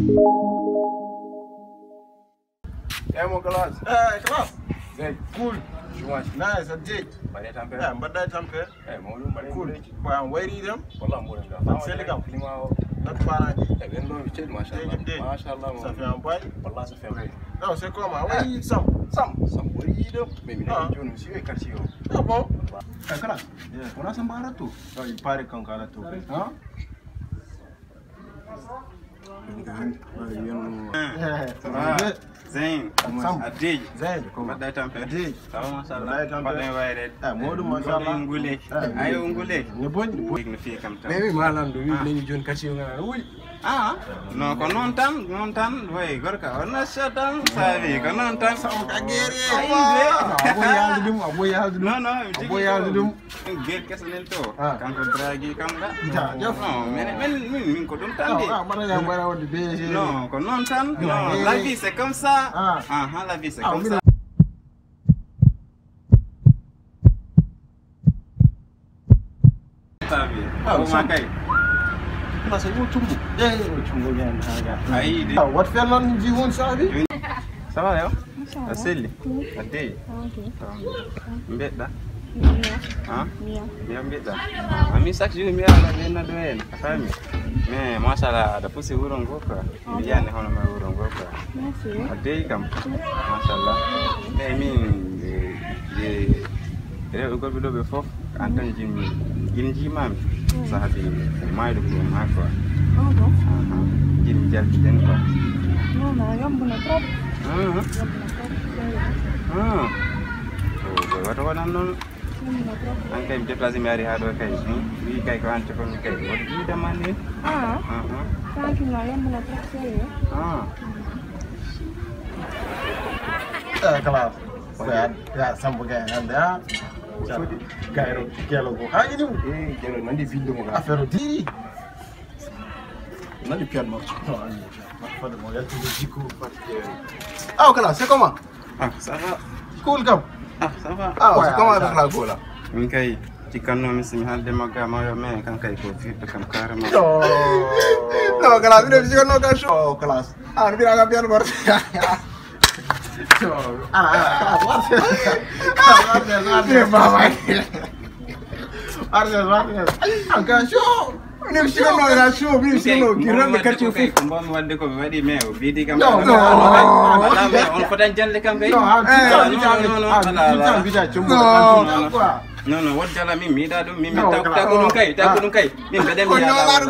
Mon class. Class. Zé, cool. Nice, a dig. Bade tampe. But that tampe. Mawlum bade Cool. Boy, I'm waiting them. Wallah mo dem da. But Senegal. Klima Not far. ben lo mi mashallah. Mashallah. Ça fait un boy. Wallah ça fait vrai. Non, c'est comment? Oui, Sam. Sam wari do. Mais mi na jonu si e quartier yo. Ah bon? Class. On a sambara tu. Oh, il paraît qu'on a tout. Hein? Zain, Adij, Zain, Badai Tampe, Adij, Masalah, Badai Wairet, Modu Masalah, Ungule, Ayo Ungule, Nyebon, Significa Camta. Mais malam do ni jon quartier ngana. Oui. No, ko non tan, way gorka, on shatan, sabi, ko non tan, Sam kagere. Aboy yaldu dum. No, Aboy yaldu dum. Gate kesanel to, kanko dragi kamda. No, men ko dum tan Ah, bara ya bara wadi be. Non, ko non tan, non, la vie c'est comme ça. La vie c'est comme ça. Sabi, makai. Nasa yung chumbo. Chumbo yan. Aí, What fell on you won't sabi? ça va yo? Asili. Ade. Mbeda. Mia mbeda. Ami chaque jour mia la vena doen. Afami. Mais mashallah da pusi urongo kwa. Miliane hono ma urongo kwa. Merci. Ade kam. Mashallah. Mais min je ko bido be fof antan jimi. Ginji mami. Sahabi mai do ko ma quoi. Oh bon? Jimi jalbi den quoi. Non, yomb na trop. Yomb na trop. Wato wanan non Yomb na trop. an kay déplacer mi ari ha do kay wi kay ko ante ko mi kay wodi demande Tranquille, yomb na trop sérieux. Kelas. Ya sambo gay anda. Gairo kelo go. Ha ini Jelo nandi video mo ga. affaire diri. Nandi piano mo. Pas de moyen de dico Ah, ok là, c'est comment? Ça va. Cool comme. Ça va. C'est comment avec la go là? Min kay ci kanno mi simi halde magga ma yo men kan kay ko fi kam carrément. No, class, ini bisa no kan show kelas. Ini bilang apa piano baru. Ini bisa no kan show, bisa no kira dekat cuci. Mbon wadde ko wadi me o bidi kam. No. On fotan jalle kam kay. Non, wad jala min mi da dum min tagu dum kay min bedem yalla.